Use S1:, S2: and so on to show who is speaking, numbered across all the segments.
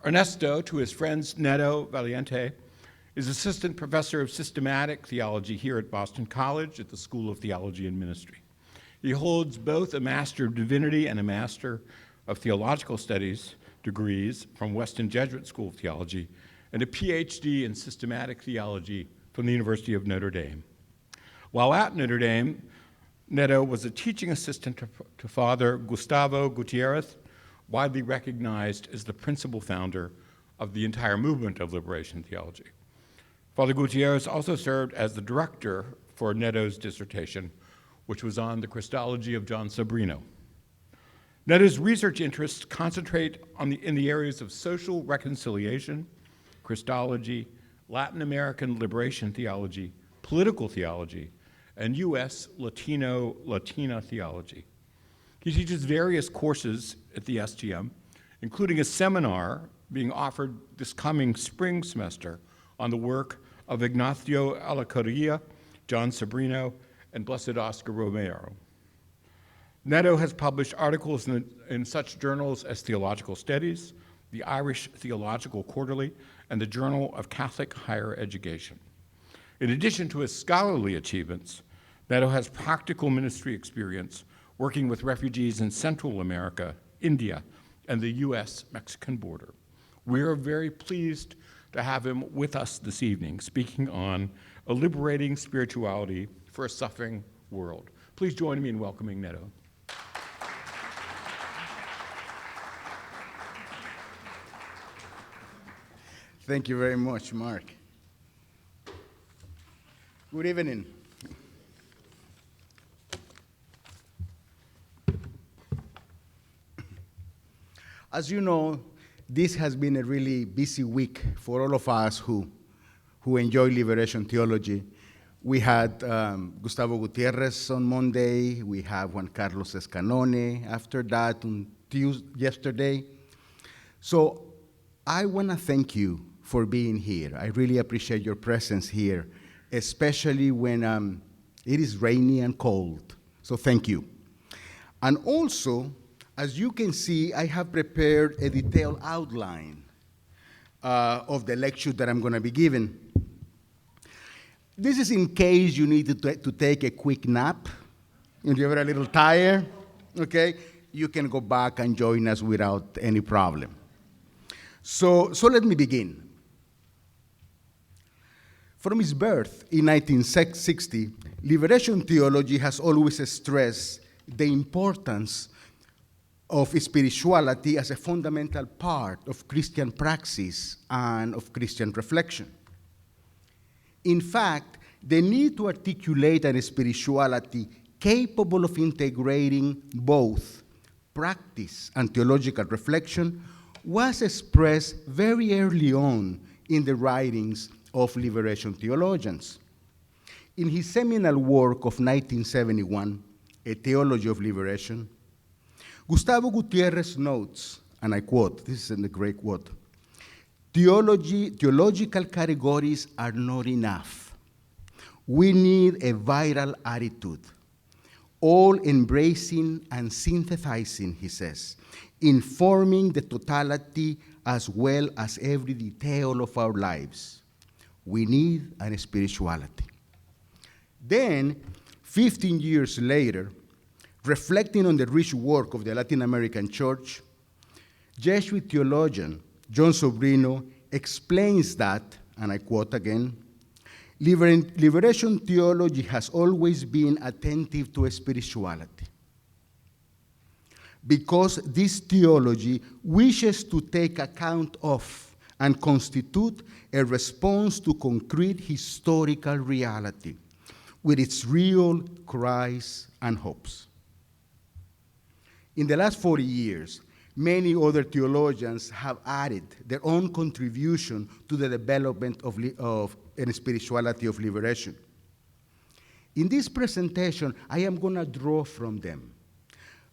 S1: Ernesto, to his friends Neto, Valiente, is assistant professor of systematic theology here at Boston College at the School of Theology and Ministry. He holds both a Master of Divinity and a Master of Theological Studies degrees from Weston Jesuit School of Theology and a PhD in systematic theology from the University of Notre Dame. While at Notre Dame, Neto was a teaching assistant to Father Gustavo Gutierrez, widely recognized as the principal founder of the entire movement of liberation theology. Father Gutierrez also served as the director for Neto's dissertation, which was on the Christology of John Sobrino. Neto's research interests concentrate in the areas of social reconciliation, Christology, Latin American liberation theology, political theology, and U.S. Latina theology. He teaches various courses at the STM, including a seminar being offered this coming spring semester on the work of Ignacio Alacorilla, John Sobrino, and Blessed Oscar Romero. Neto has published articles in such journals as Theological Studies, the Irish Theological Quarterly, and the Journal of Catholic Higher Education. In addition to his scholarly achievements, Neto has practical ministry experience working with refugees in Central America, India, and the US-Mexican border. We are very pleased to have him with us this evening, speaking on a liberating spirituality for a suffering world. Please join me in welcoming Neto.
S2: Thank you very much, Mark. Good evening. As you know, this has been a really busy week for all of us who enjoy liberation theology. We had Gustavo Gutierrez on Monday. We have Juan Carlos Escanone after that on yesterday. So I want to thank you for being here. I really appreciate your presence here, especially when it is rainy and cold. So thank you. And also, as you can see, I have prepared a detailed outline of the lecture that I'm going to be giving. This is in case you need to take a quick nap, and you're a little tired, okay? You can go back and join us without any problem. So let me begin. From its birth in 1960, liberation theology has always stressed the importance of spirituality as a fundamental part of Christian praxis and of Christian reflection. In fact, the need to articulate a spirituality capable of integrating both practice and theological reflection was expressed very early on in the writings of liberation theologians. In his seminal work of 1971, A Theology of Liberation, Gustavo Gutierrez notes, and I quote, this is a great quote, theological categories are not enough. We need a vital attitude, all embracing and synthesizing, he says, informing the totality as well as every detail of our lives. We need a spirituality. Then, 15 years later, reflecting on the rich work of the Latin American church, Jesuit theologian John Sobrino explains that, and I quote again, liberation theology has always been attentive to spirituality because this theology wishes to take account of and constitute a response to concrete historical reality with its real cries and hopes. In the last 40 years, many other theologians have added their own contribution to the development of a spirituality of liberation. In this presentation, I am going to draw from them,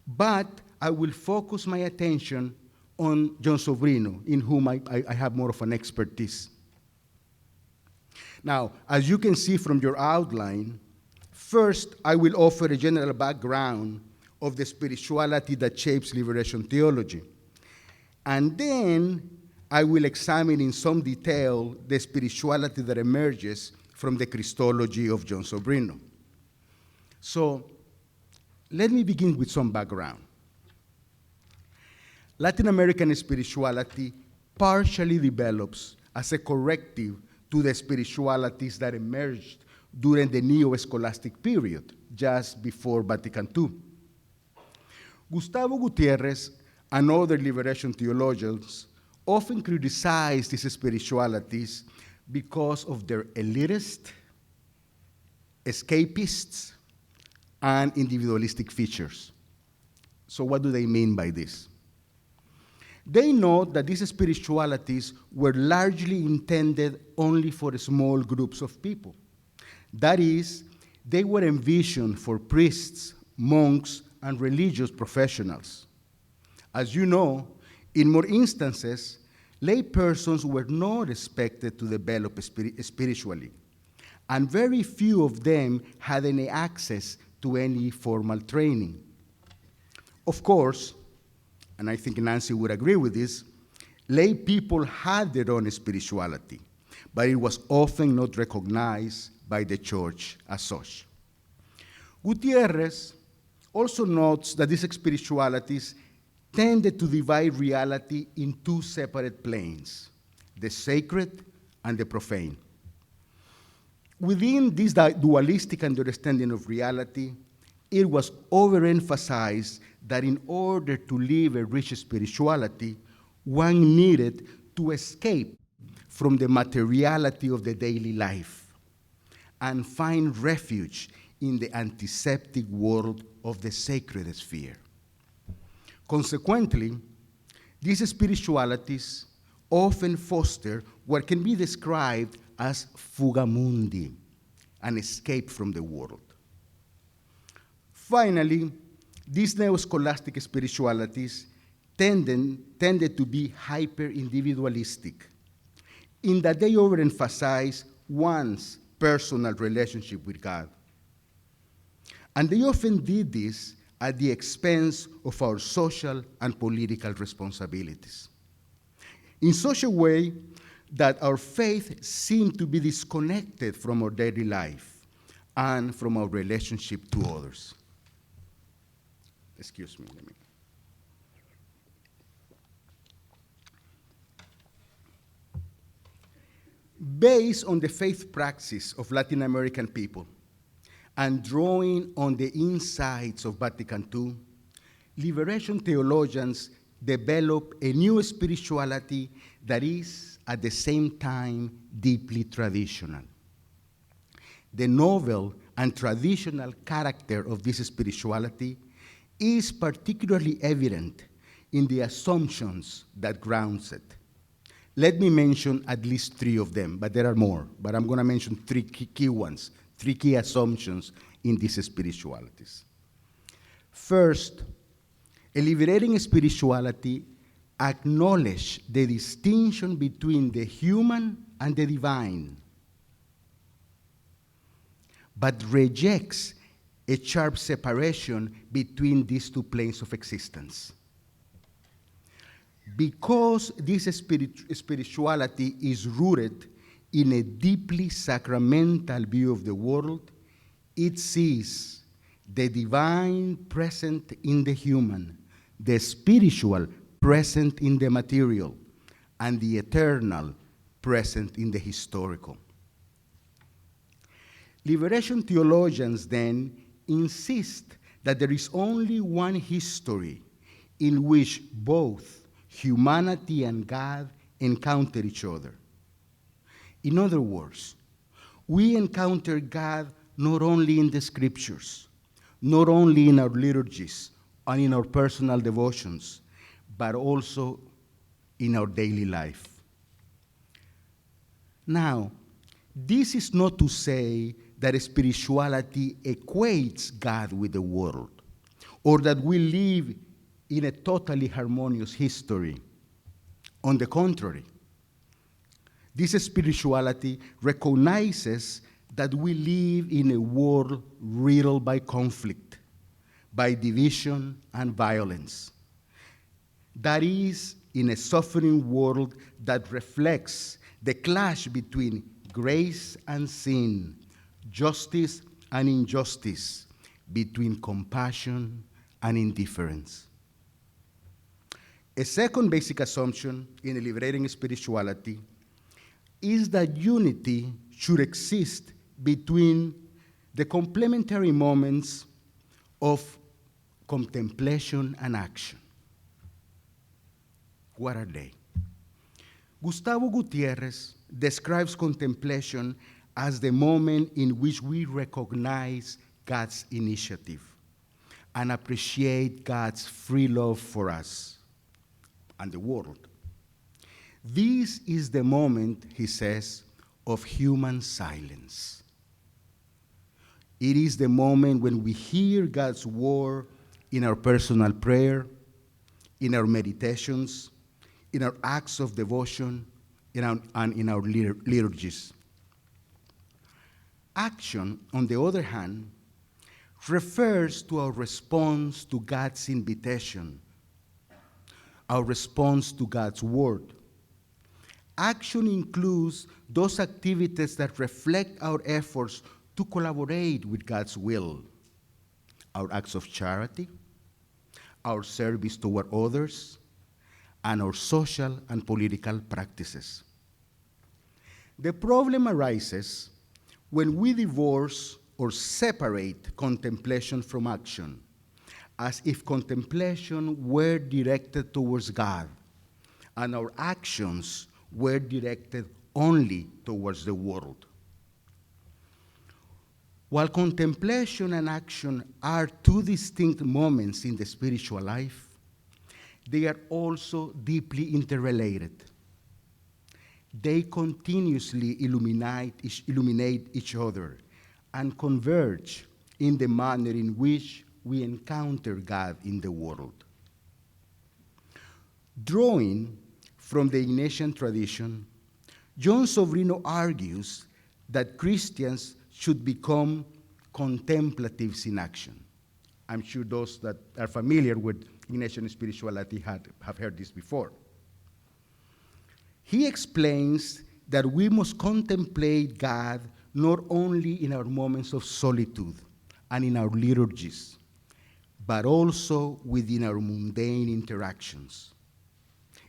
S2: but I will focus my attention on John Sobrino, in whom I have more of an expertise. Now, as you can see from your outline, first I will offer a general background of the spirituality that shapes liberation theology. And then I will examine in some detail the spirituality that emerges from the Christology of John Sobrino. So let me begin with some background. Latin American spirituality partially develops as a corrective to the spiritualities that emerged during the neo-scholastic period, just before Vatican II. Gustavo Gutierrez and other liberation theologians often criticize these spiritualities because of their elitist, escapists, and individualistic features. So what do they mean by this? They note that these spiritualities were largely intended only for small groups of people. That is, they were envisioned for priests, monks, and religious professionals. As you know, in more instances, lay persons were not expected to develop spiritually, and very few of them had any access to any formal training. Of course, and I think Nancy would agree with this, lay people had their own spirituality, but it was often not recognized by the church as such. Gutierrez also notes that these spiritualities tended to divide reality in two separate planes, the sacred and the profane. Within this dualistic understanding of reality, it was overemphasized that in order to live a rich spirituality, one needed to escape from the materiality of the daily life and find refuge in the antiseptic world of the sacred sphere. Consequently, these spiritualities often foster what can be described as fuga mundi, an escape from the world. Finally, these neo-scholastic spiritualities tended to be hyper-individualistic, in that they overemphasize one's personal relationship with God. And they often did this at the expense of our social and political responsibilities, in such a way that our faith seemed to be disconnected from our daily life and from our relationship to others. Excuse me, let me. Based on the faith praxis of Latin American people and drawing on the insights of Vatican II, liberation theologians develop a new spirituality that is at the same time deeply traditional. The novel and traditional character of this spirituality is particularly evident in the assumptions that grounds it. Let me mention at least three of them, but there are more. But I'm going to mention three key ones, three key assumptions in these spiritualities. First, a liberating spirituality acknowledges the distinction between the human and the divine, but rejects a sharp separation between these two planes of existence. Because this spirituality is rooted in a deeply sacramental view of the world, it sees the divine present in the human, the spiritual present in the material, and the eternal present in the historical. Liberation theologians then insist that there is only one history in which both humanity and God encounter each other. In other words, we encounter God not only in the scriptures, not only in our liturgies and in our personal devotions, but also in our daily life. Now, this is not to say that spirituality equates God with the world, or that we live in a totally harmonious history. On the contrary, this spirituality recognizes that we live in a world riddled by conflict, by division and violence. That is, in a suffering world that reflects the clash between grace and sin, justice and injustice, between compassion and indifference. A second basic assumption in a liberating spirituality is that unity should exist between the complementary moments of contemplation and action. What are they? Gustavo Gutierrez describes contemplation as the moment in which we recognize God's initiative and appreciate God's free love for us and the world. This is the moment, he says, of human silence. It is the moment when we hear God's word in our personal prayer, in our meditations, in our acts of devotion, and in our liturgies. Action, on the other hand, refers to our response to God's invitation, our response to God's word. Action includes those activities that reflect our efforts to collaborate with God's will, our acts of charity, our service toward others, and our social and political practices. The problem arises when we divorce or separate contemplation from action, as if contemplation were directed towards God and our actions were directed only towards the world. While contemplation and action are two distinct moments in the spiritual life, they are also deeply interrelated. They continuously illuminate each other and converge in the manner in which we encounter God in the world. Drawing from the Ignatian tradition, John Sobrino argues that Christians should become contemplatives in action. I'm sure those that are familiar with Ignatian spirituality have heard this before. He explains that we must contemplate God not only in our moments of solitude and in our liturgies, but also within our mundane interactions.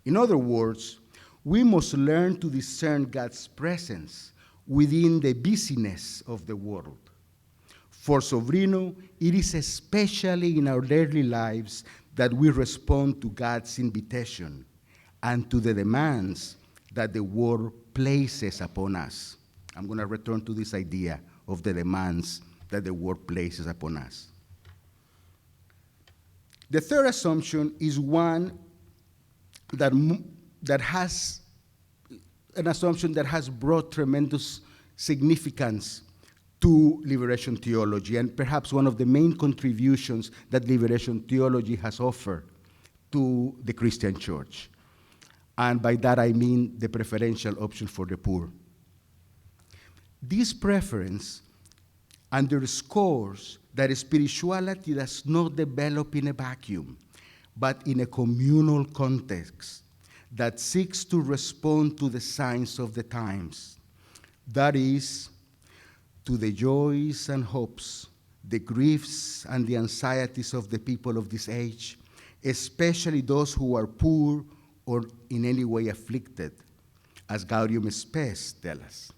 S2: In other words, we must learn to discern God's presence within the busyness of the world. For Sobrino, it is especially in our daily lives that we respond to God's invitation and to the demands that the world places upon us. I'm going to return to this idea of the demands that the world places upon us. The third assumption is one that has an assumption that has brought tremendous significance to liberation theology, and perhaps one of the main contributions that liberation theology has offered to the Christian church. And by that I mean the preferential option for the poor. This preference underscores that spirituality does not develop in a vacuum, but in a communal context that seeks to respond to the signs of the times. That is, to the joys and hopes, the griefs and the anxieties of the people of this age, especially those who are poor or in any way afflicted, as Gaudium Spes tells us.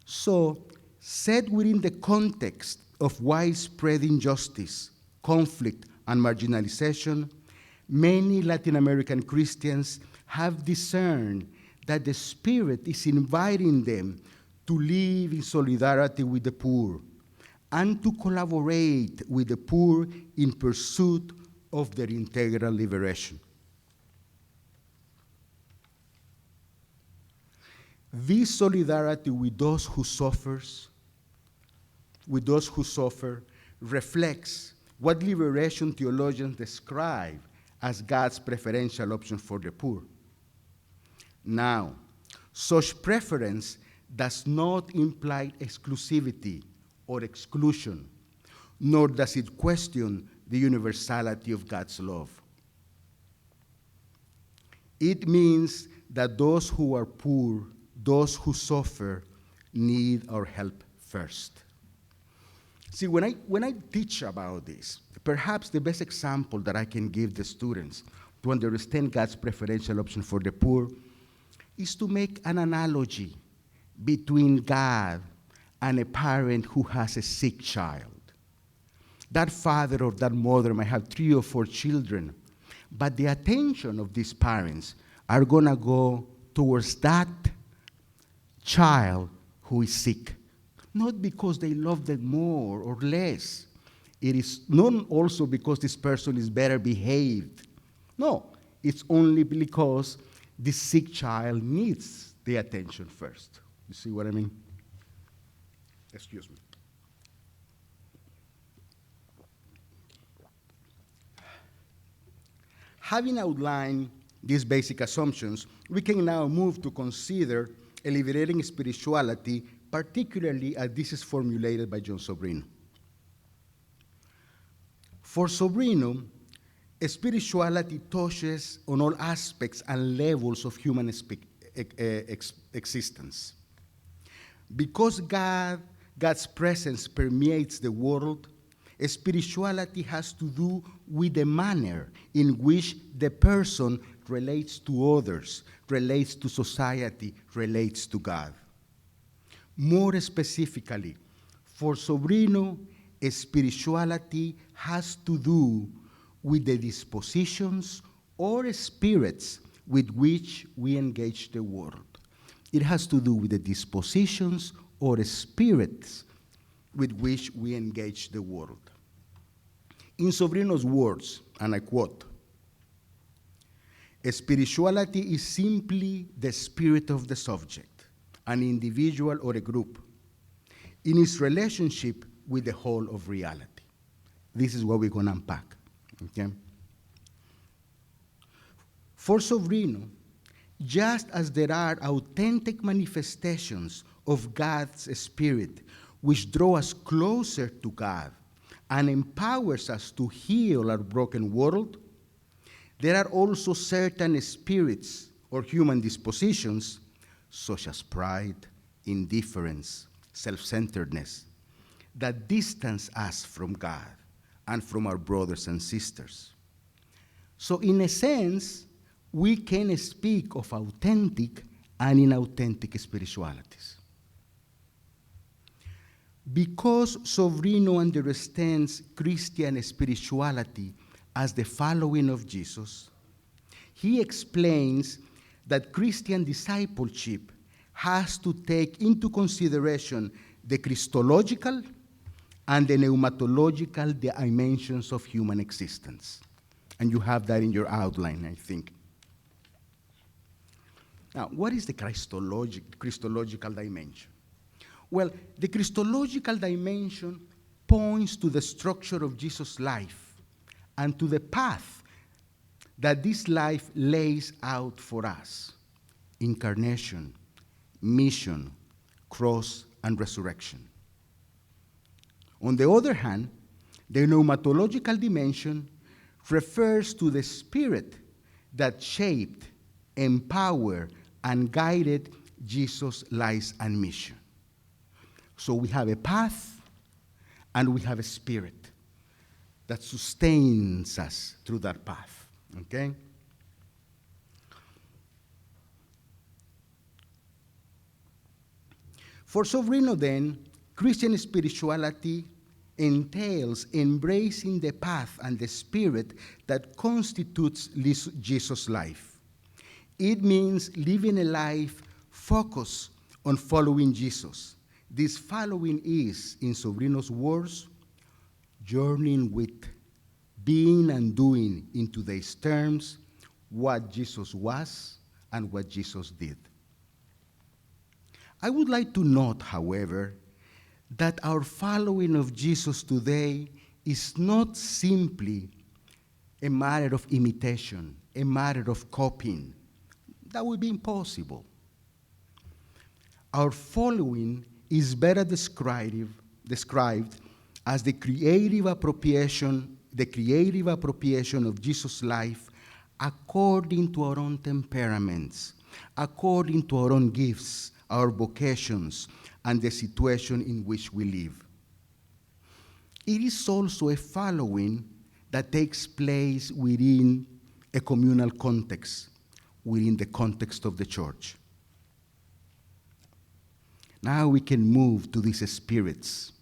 S2: So, set within the context of widespread injustice, conflict, and marginalization, many Latin American Christians have discerned that the Spirit is inviting them to live in solidarity with the poor and to collaborate with the poor in pursuit of their integral liberation. This solidarity with those who suffer, reflects what liberation theologians describe as God's preferential option for the poor. Now, such preference does not imply exclusivity or exclusion, nor does it question the universality of God's love. It means that those who are poor, those who suffer, need our help first. See, when I teach about this, perhaps the best example that I can give the students to understand God's preferential option for the poor is to make an analogy between God and a parent who has a sick child. That father or that mother might have 3 or 4 children, but the attention of these parents are going to go towards that child who is sick. Not because they love them more or less. It is not also because this person is better behaved. No, it's only because the sick child needs the attention first. You see what I mean? Excuse me. Having outlined these basic assumptions, we can now move to consider a liberating spirituality, particularly as this is formulated by John Sobrino. For Sobrino, spirituality touches on all aspects and levels of human existence. Because God's presence permeates the world, spirituality has to do with the manner in which the person relates to others, relates to society, relates to God. More specifically, for Sobrino, spirituality has to do with the dispositions or spirits with which we engage the world. It has to do with the dispositions or spirits with which we engage the world. In Sobrino's words, and I quote, "Spirituality is simply the spirit of the subject, an individual or a group, in its relationship with the whole of reality." This is what we're going to unpack, okay? For Sobrino, just as there are authentic manifestations of God's Spirit which draw us closer to God and empowers us to heal our broken world, there are also certain spirits or human dispositions, such as pride, indifference, self-centeredness, that distance us from God and from our brothers and sisters. So in a sense, we can speak of authentic and inauthentic spiritualities. Because Sobrino understands Christian spirituality as the following of Jesus, he explains that Christian discipleship has to take into consideration the Christological and the pneumatological dimensions of human existence. And you have that in your outline, I think. Now, what is the Christological dimension? Well, the Christological dimension points to the structure of Jesus' life and to the path that this life lays out for us: incarnation, mission, cross, and resurrection. On the other hand, the pneumatological dimension refers to the spirit that shaped, empowered, and guided Jesus' life and mission. So we have a path and we have a spirit that sustains us through that path, okay? For Sobrino, then, Christian spirituality entails embracing the path and the spirit that constitutes Jesus' life. It means living a life focused on following Jesus. This following is, in Sobrino's words, journeying with, being and doing in today's terms what Jesus was and what Jesus did. I would like to note, however, that our following of Jesus today is not simply a matter of imitation, a matter of copying. That would be impossible. Our following is better described as the creative appropriation of Jesus' life according to our own temperaments, according to our own gifts, our vocations, and the situation in which we live. It is also a following that takes place within a communal context, within the context of the church. Now we can move to these spirits.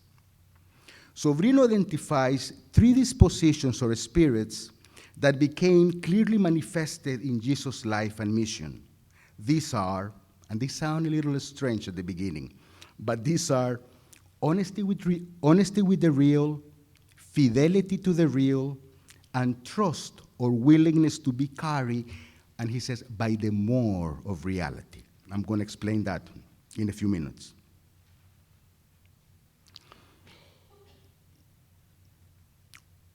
S2: Sobrino identifies three dispositions or spirits that became clearly manifested in Jesus' life and mission. These are, and they sound a little strange at the beginning, but these are honesty with the real, fidelity to the real, and trust or willingness to be carried, and he says, by the more of reality. I'm going to explain that in a few minutes.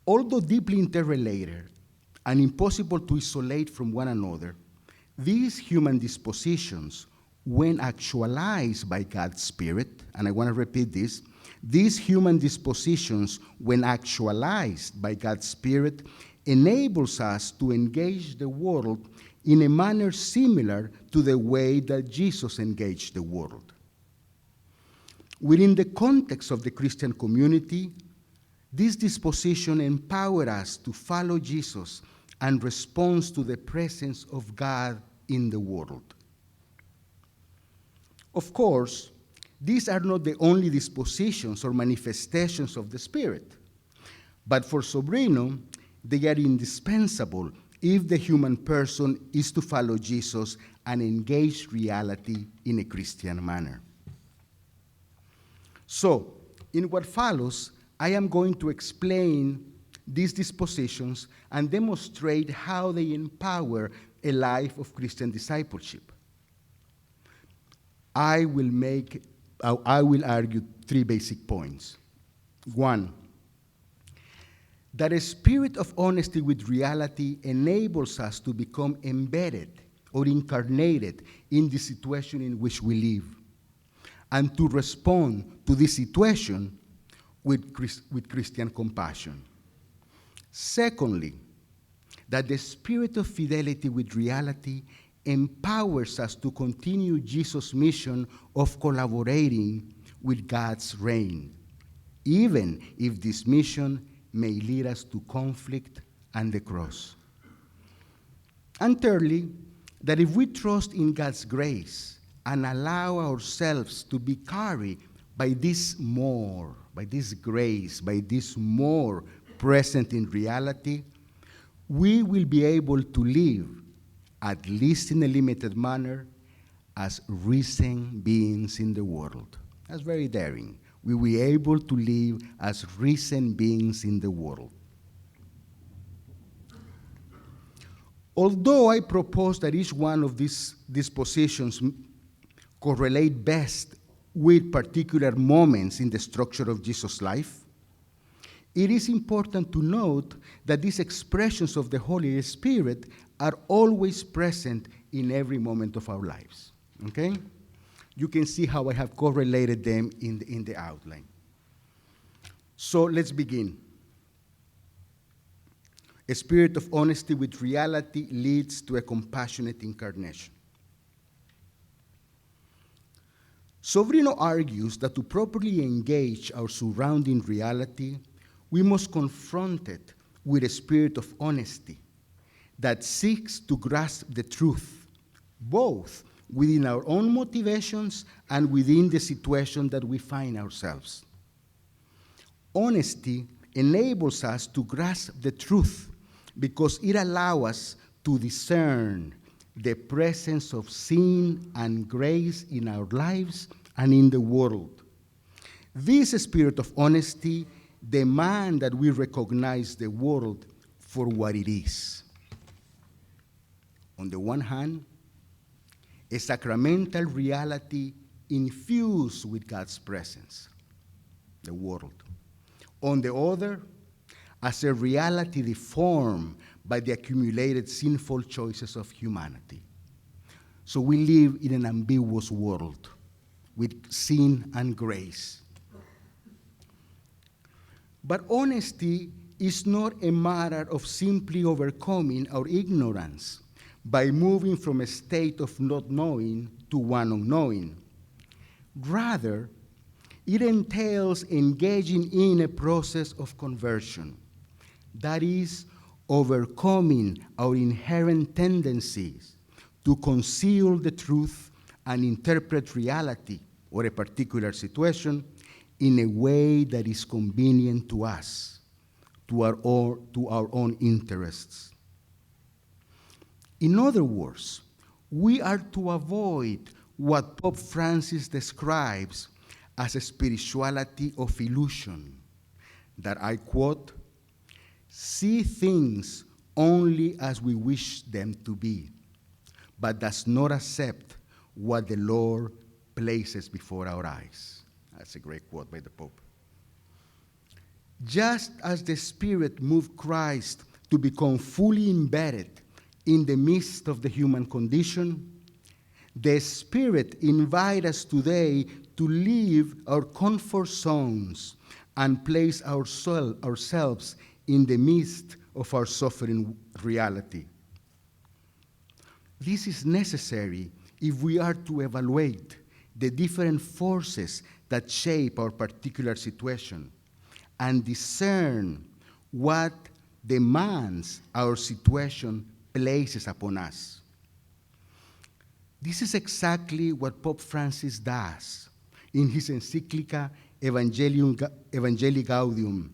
S2: Although deeply interrelated and impossible to isolate from one another, these human dispositions, when actualized by God's Spirit, and I want to repeat this, these human dispositions, when actualized by God's Spirit, enables us to engage the world in a manner similar to the way that Jesus engaged the world. Within the context of the Christian community, this disposition empowers us to follow Jesus and respond to the presence of God in the world. Of course, these are not the only dispositions or manifestations of the Spirit, but for Sobrino, they are indispensable if the human person is to follow Jesus and engage reality in a Christian manner. So, in what follows, I am going to explain these dispositions and demonstrate how they empower a life of Christian discipleship. I will argue three basic points. One, that a spirit of honesty with reality enables us to become embedded or incarnated in the situation in which we live, and to respond to this situation with Christian compassion. Secondly, that the spirit of fidelity with reality empowers us to continue Jesus' mission of collaborating with God's reign, even if this mission may lead us to conflict and the cross. And thirdly, that if we trust in God's grace and allow ourselves to be carried by this more, by this grace, by this more present in reality, we will be able to live, at least in a limited manner, as risen beings in the world. That's very daring. We will be able to live as risen beings in the world. Although I propose that each one of these dispositions correlate best with particular moments in the structure of Jesus' life, it is important to note that these expressions of the Holy Spirit are always present in every moment of our lives, okay? You can see how I have correlated them in the outline. So let's begin. A spirit of honesty with reality leads to a compassionate incarnation. Sobrino argues that to properly engage our surrounding reality, we must confront it with a spirit of honesty that seeks to grasp the truth, both within our own motivations and within the situation that we find ourselves. Honesty enables us to grasp the truth because it allows us to discern the presence of sin and grace in our lives and in the world. This spirit of honesty demands that we recognize the world for what it is. On the one hand, a sacramental reality infused with God's presence, the world. On the other, as a reality deformed by the accumulated sinful choices of humanity. So we live in an ambiguous world with sin and grace. But honesty is not a matter of simply overcoming our ignorance by moving from a state of not knowing to one of knowing. Rather, it entails engaging in a process of conversion, that is, overcoming our inherent tendencies to conceal the truth and interpret reality or a particular situation in a way that is convenient to us, to our own interests. In other words, we are to avoid what Pope Francis describes as a spirituality of illusion, that, I quote, see things only as we wish them to be, but does not accept what the Lord places before our eyes. That's a great quote by the Pope. Just as the Spirit moved Christ to become fully embedded in the midst of the human condition, the Spirit invites us today to leave our comfort zones and place ourselves in the midst of our suffering reality. This is necessary if we are to evaluate the different forces that shape our particular situation and discern what demands our situation places upon us. This is exactly what Pope Francis does in his encyclica Evangelii Gaudium,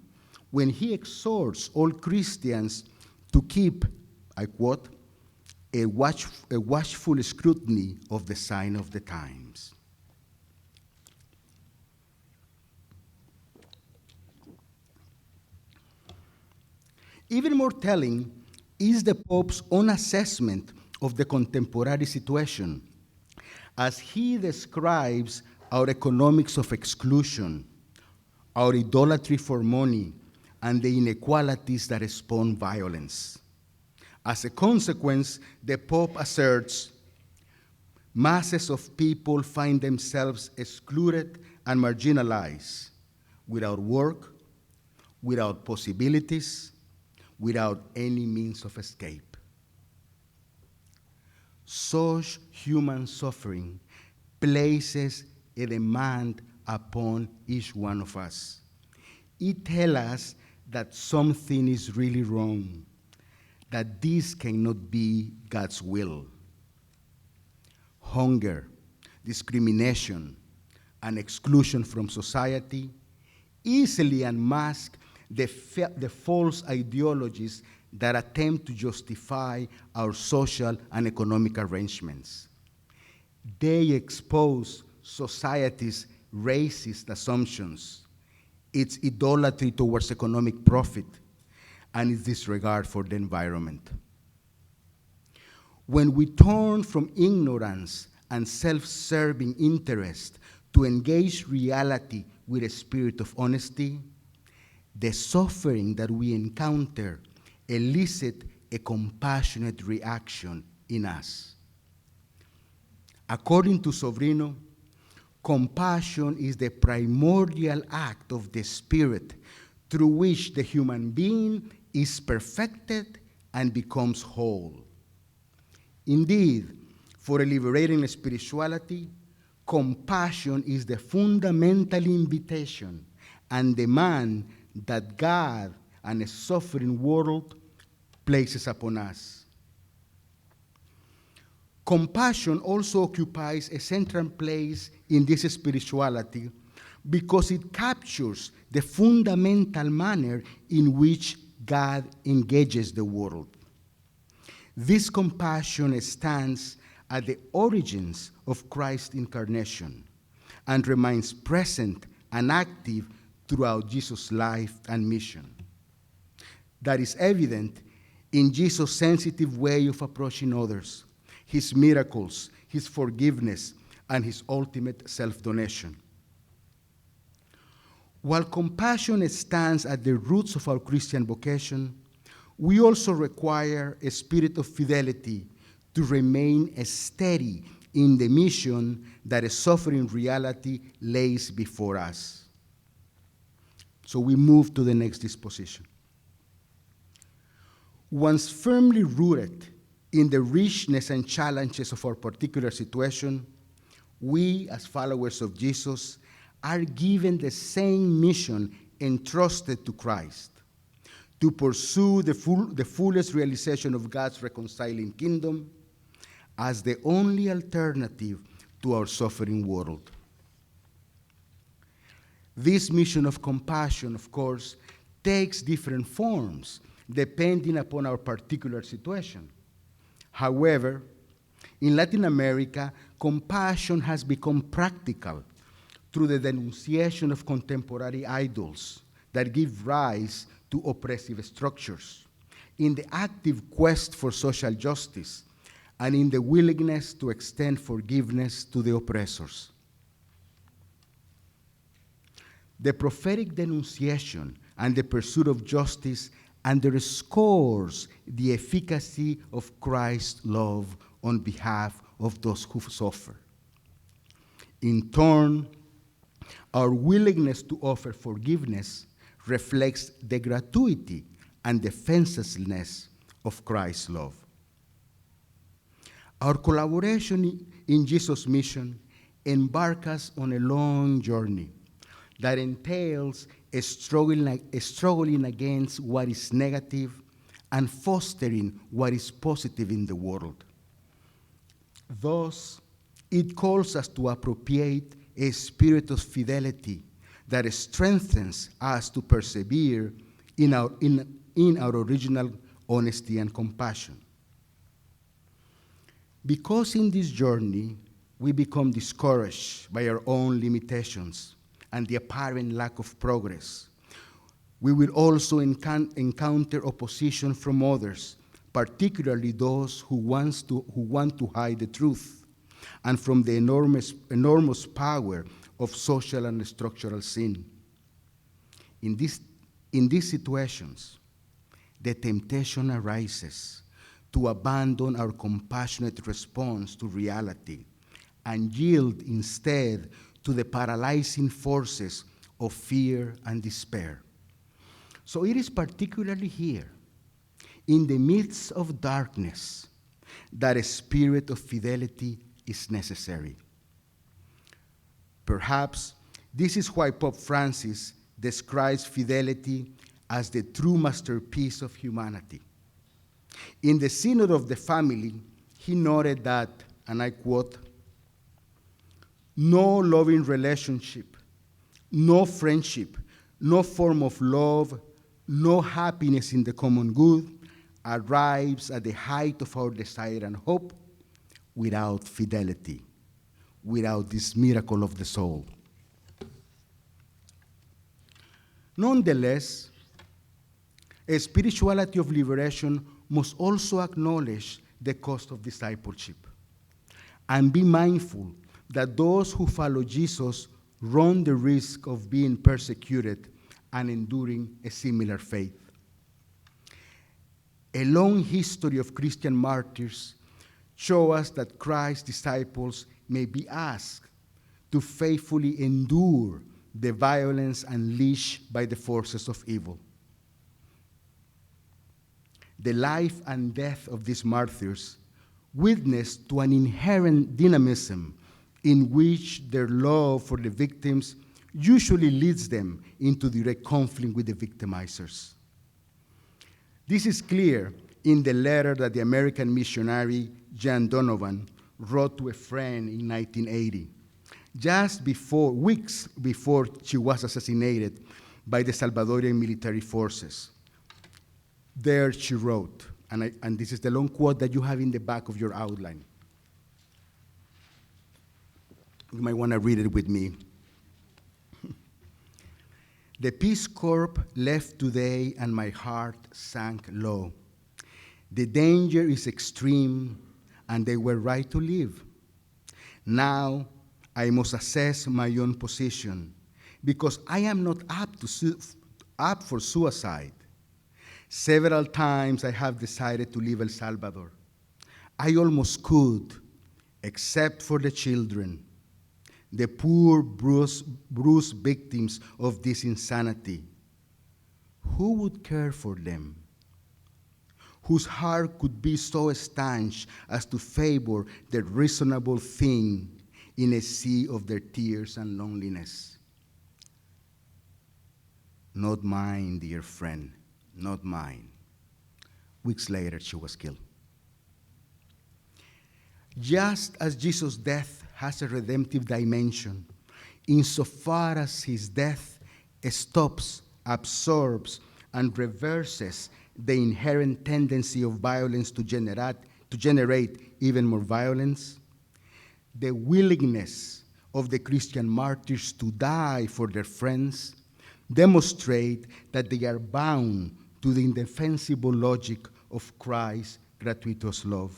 S2: when he exhorts all Christians to keep, I quote, a watchful scrutiny of the sign of the times. Even more telling is the Pope's own assessment of the contemporary situation, as he describes our economics of exclusion, our idolatry for money, and the inequalities that spawn violence. As a consequence, the Pope asserts, masses of people find themselves excluded and marginalized, without work, without possibilities, without any means of escape. Such human suffering places a demand upon each one of us. It tells us that something is really wrong, that this cannot be God's will. Hunger, discrimination, and exclusion from society easily unmask the false ideologies that attempt to justify our social and economic arrangements. They expose society's racist assumptions, its idolatry towards economic profit, and its disregard for the environment. When we turn from ignorance and self-serving interest to engage reality with a spirit of honesty, the suffering that we encounter elicits a compassionate reaction in us. According to Sobrino, compassion is the primordial act of the Spirit through which the human being is perfected and becomes whole. Indeed, for a liberating spirituality, compassion is the fundamental invitation and demand that God and a suffering world places upon us. Compassion also occupies a central place in this spirituality because it captures the fundamental manner in which God engages the world. This compassion stands at the origins of Christ's incarnation and remains present and active throughout Jesus' life and mission. That is evident in Jesus' sensitive way of approaching others, his miracles, his forgiveness, and his ultimate self-donation. While compassion stands at the roots of our Christian vocation, we also require a spirit of fidelity to remain steady in the mission that a suffering reality lays before us. So we move to the next disposition. Once firmly rooted in the richness and challenges of our particular situation, we, as followers of Jesus, are given the same mission entrusted to Christ: to pursue the fullest realization of God's reconciling kingdom as the only alternative to our suffering world. This mission of compassion, of course, takes different forms depending upon our particular situation. However, in Latin America, compassion has become practical through the denunciation of contemporary idols that give rise to oppressive structures, in the active quest for social justice, and in the willingness to extend forgiveness to the oppressors. The prophetic denunciation and the pursuit of justice underscores the efficacy of Christ's love on behalf of those who suffer. In turn, our willingness to offer forgiveness reflects the gratuity and defenselessness of Christ's love. Our collaboration in Jesus' mission embarks us on a long journey that entails struggling against what is negative and fostering what is positive in the world. Thus, it calls us to appropriate a spirit of fidelity that strengthens us to persevere in our original honesty and compassion. Because in this journey, we become discouraged by our own limitations and the apparent lack of progress, we will also encounter opposition from others, particularly those who want to hide the truth, and from the enormous power of social and structural sin. In these situations, the temptation arises to abandon our compassionate response to reality and yield instead to the paralyzing forces of fear and despair. So it is particularly here, in the midst of darkness, that a spirit of fidelity is necessary. Perhaps this is why Pope Francis describes fidelity as the true masterpiece of humanity. In the Synod of the Family, he noted that, and I quote, "No loving relationship, no friendship, no form of love, no happiness in the common good arrives at the height of our desire and hope without fidelity, without this miracle of the soul." Nonetheless, a spirituality of liberation must also acknowledge the cost of discipleship and be mindful that those who follow Jesus run the risk of being persecuted and enduring a similar fate. A long history of Christian martyrs show us that Christ's disciples may be asked to faithfully endure the violence unleashed by the forces of evil. The life and death of these martyrs witness to an inherent dynamism in which their love for the victims usually leads them into direct conflict with the victimizers. This is clear in the letter that the American missionary Jan Donovan wrote to a friend in 1980, weeks before she was assassinated by the Salvadorian military forces. There she wrote, and this is the long quote that you have in the back of your outline. You might want to read it with me. "The Peace Corps left today and my heart sank low. The danger is extreme and they were right to leave. Now I must assess my own position because I am not up for suicide. Several times I have decided to leave El Salvador. I almost could, except for the children, the poor bruised victims of this insanity. Who would care for them? whose heart could be so stanch as to favor the reasonable thing in a sea of their tears and loneliness. Not mine, dear friend, not mine. Weeks later, she was killed. Just as Jesus' death has a redemptive dimension, insofar as his death stops, absorbs, and reverses the inherent tendency of violence to generate even more violence, the willingness of the Christian martyrs to die for their friends demonstrate that they are bound to the indefensible logic of Christ's gratuitous love.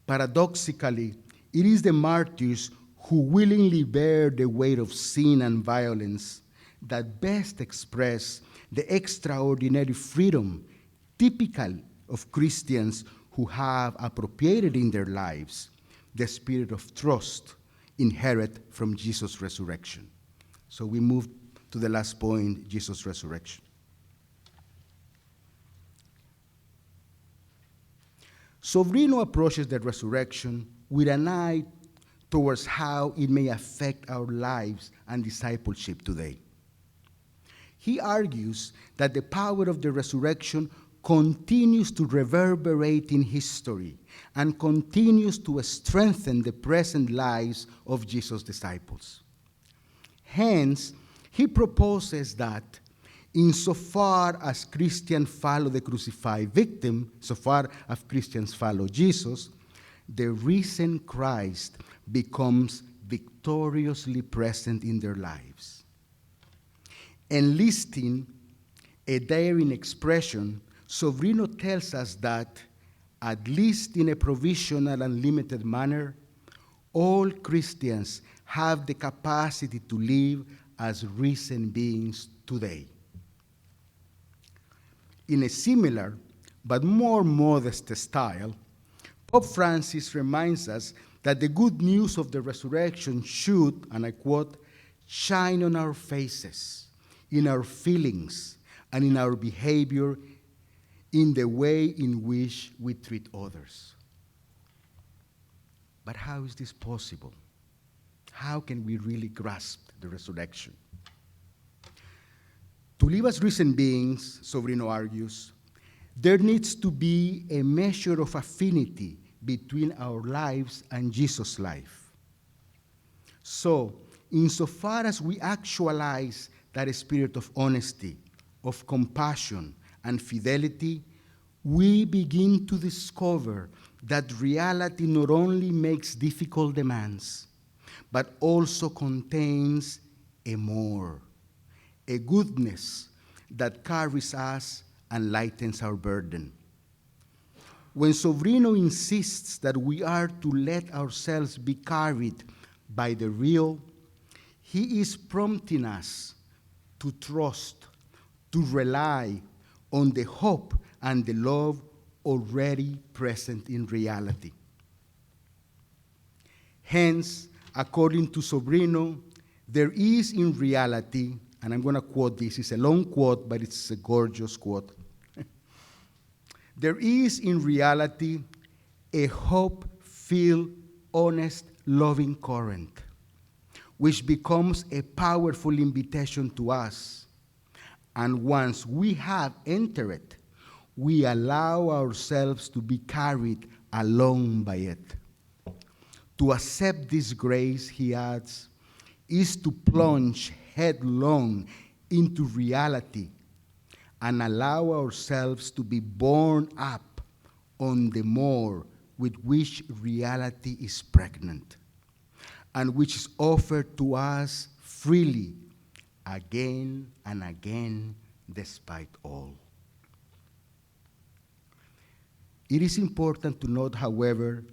S2: Paradoxically, it is the martyrs who willingly bear the weight of sin and violence that best express the extraordinary freedom typical of Christians who have appropriated in their lives the spirit of trust inherent from Jesus' resurrection. So we move to the last point, Jesus' resurrection. Sobrino approaches the resurrection with an eye towards how it may affect our lives and discipleship today. He argues that the power of the resurrection continues to reverberate in history and continues to strengthen the present lives of Jesus' disciples. Hence, he proposes that insofar as Christians follow the crucified victim, so far as Christians follow Jesus, the risen Christ becomes victoriously present in their lives. Enlisting a daring expression, Sobrino tells us that, at least in a provisional and limited manner, all Christians have the capacity to live as risen beings today. In a similar but more modest style, Pope Francis reminds us that the good news of the resurrection should, and I quote, shine on our faces, in our feelings, and in our behavior, in the way in which we treat others. But how is this possible? How can we really grasp the resurrection? To live as risen beings, Sobrino argues, there needs to be a measure of affinity between our lives and Jesus' life. So, insofar as we actualize that spirit of honesty, of compassion, and fidelity, we begin to discover that reality not only makes difficult demands, but also contains a more, a goodness that carries us and lightens our burden. When Sobrino insists that we are to let ourselves be carried by the real, he is prompting us to trust, to rely on the hope and the love already present in reality. Hence, according to Sobrino, there is in reality, and I'm going to quote this, it's a long quote, but it's a gorgeous quote. There is in reality a hope-filled, honest, loving current, which becomes a powerful invitation to us. And once we have entered it, we allow ourselves to be carried along by it. To accept this grace, he adds, is to plunge headlong into reality and allow ourselves to be borne up on the more with which reality is pregnant and which is offered to us freely again and again despite all. It is important to note, however,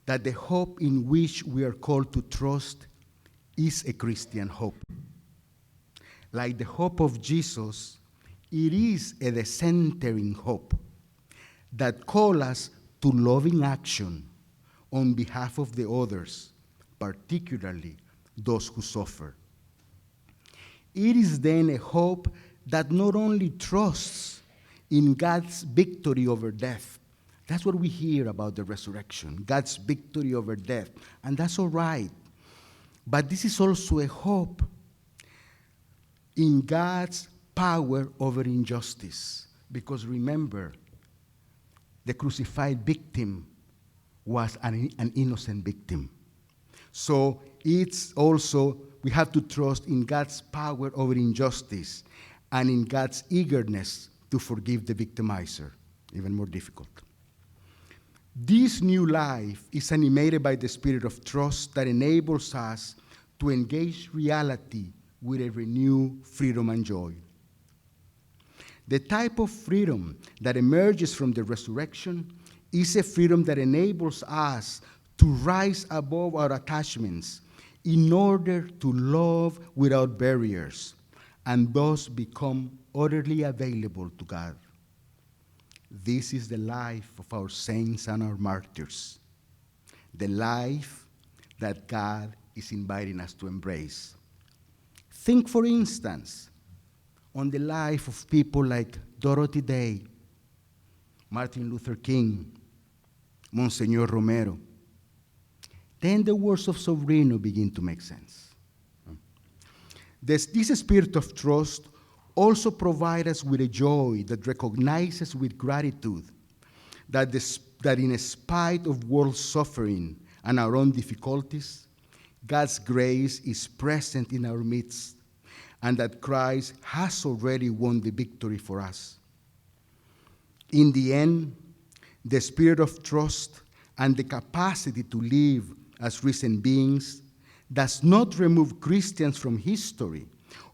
S2: that the hope in which we are called to trust is a Christian hope. Like the hope of Jesus, it is a decentering hope that calls us to loving action on behalf of the others, particularly those who suffer. It is then a hope that not only trusts in God's victory over death. That's what we hear about the resurrection, God's victory over death. And that's all right. But this is also a hope in God's power over injustice. Because remember, the crucified victim was an innocent victim. So it's also, we have to trust in God's power over injustice and in God's eagerness to forgive the victimizer, even more difficult. This new life is animated by the spirit of trust that enables us to engage reality with a renewed freedom and joy. The type of freedom that emerges from the resurrection is a freedom that enables us to rise above our attachments in order to love without barriers and thus become utterly available to God. This is the life of our saints and our martyrs, the life that God is inviting us to embrace. Think, for instance, on the life of people like Dorothy Day, Martin Luther King, Monsignor Romero. Then the words of Sobrino begin to make sense. This spirit of trust also provides us with a joy that recognizes with gratitude that in spite of world suffering and our own difficulties, God's grace is present in our midst, and that Christ has already won the victory for us. In the end, the spirit of trust and the capacity to live as risen beings does not remove Christians from history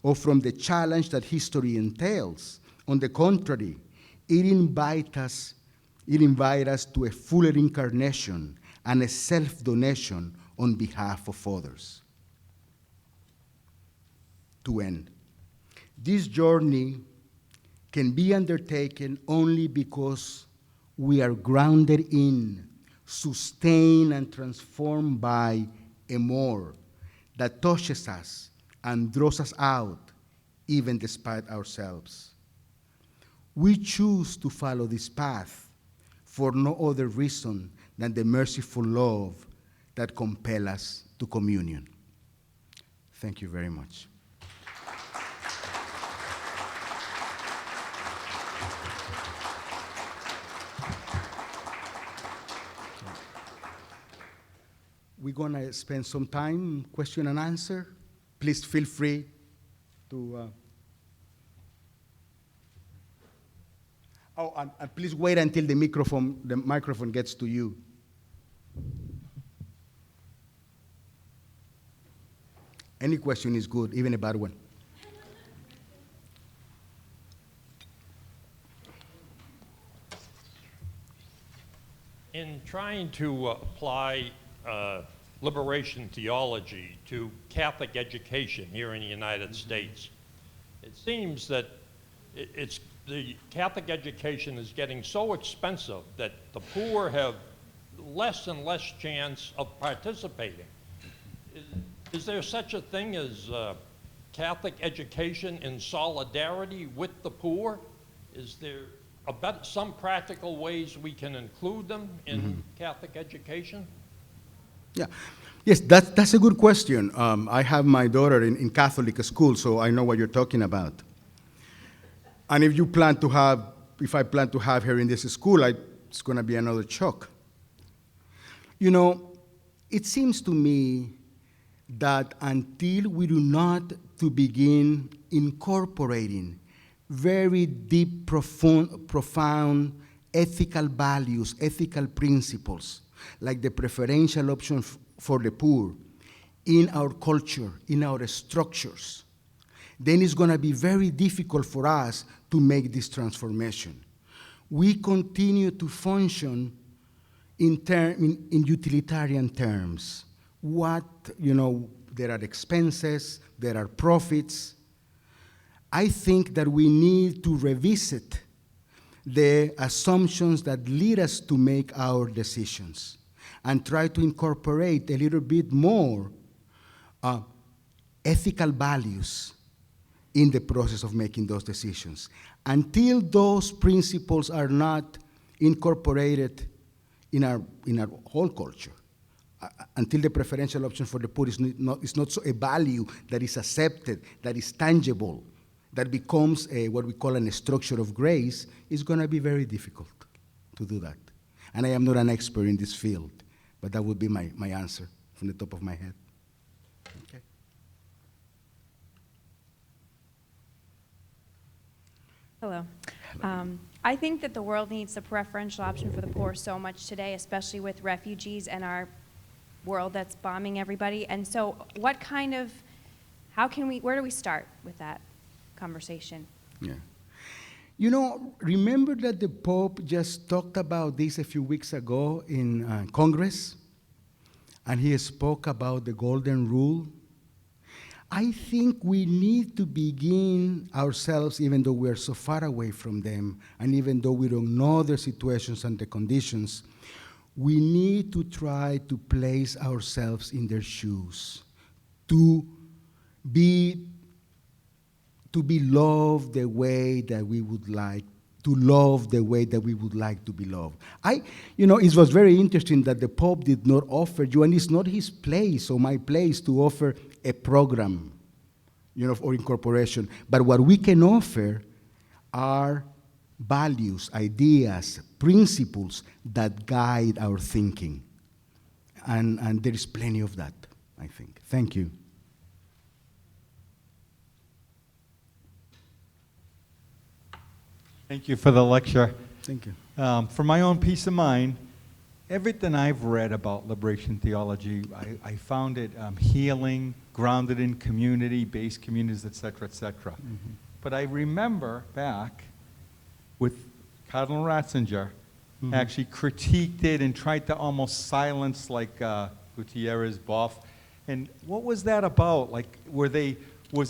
S2: or from the challenge that history entails. On the contrary, it invites us to a fuller incarnation and a self-donation on behalf of others. To end, this journey can be undertaken only because we are grounded in, sustained, and transformed by a more that touches us and draws us out, even despite ourselves. We choose to follow this path for no other reason than the merciful love that compels us to communion. Thank you very much. We're going to spend some time, question and answer. Please feel free to... and please wait until the microphone gets to you. Any question is good, even a bad one.
S3: In trying to apply liberation theology to Catholic education here in the United States, it seems that the Catholic education is getting so expensive that the poor have less and less chance of participating. Is there such a thing as Catholic education in solidarity with the poor? Is there some practical ways we can include them in Catholic education?
S2: Yeah. Yes, that's a good question. I have my daughter in Catholic school, so I know what you're talking about. And if I plan to have her in this school, it's going to be another shock. You know, it seems to me that until we do not to begin incorporating very deep, profound ethical values, ethical principles, like the preferential option for the poor in our culture, in our structures, then it's going to be very difficult for us to make this transformation. We continue to function in utilitarian terms. There are expenses, there are profits. I think that we need to revisit the assumptions that lead us to make our decisions and try to incorporate a little bit more ethical values, in the process of making those decisions. Until those principles are not incorporated in our whole culture, until the preferential option for the poor is not so a value that is accepted, that is tangible, that becomes what we call a structure of grace, it's going to be very difficult to do that. And I am not an expert in this field, but that would be my answer from the top of my head. Okay.
S4: Hello. I think that the world needs a preferential option for the poor so much today, especially with refugees and our world that's bombing everybody. And so where do we start with that conversation?
S2: Yeah. You know, remember that the Pope just talked about this a few weeks ago in Congress? And he spoke about the golden rule. I think we need to begin ourselves, even though we are so far away from them, and even though we don't know their situations and the conditions, we need to try to place ourselves in their shoes, to be loved the way that we would like, to love the way that we would like to be loved. It was very interesting that the Pope did not offer you, and it's not his place or my place to offer a program, or incorporation. But what we can offer are values, ideas, principles that guide our thinking. And there is plenty of that, I think. Thank you.
S5: Thank you for the lecture.
S2: Thank you.
S5: For my own peace of mind, everything I've read about liberation theology, I found it healing, grounded in community-based communities, et cetera, et cetera. Mm-hmm. But I remember back with Cardinal Ratzinger, mm-hmm. actually critiqued it and tried to almost silence like Gutierrez, Boff. And what was that about? Like, was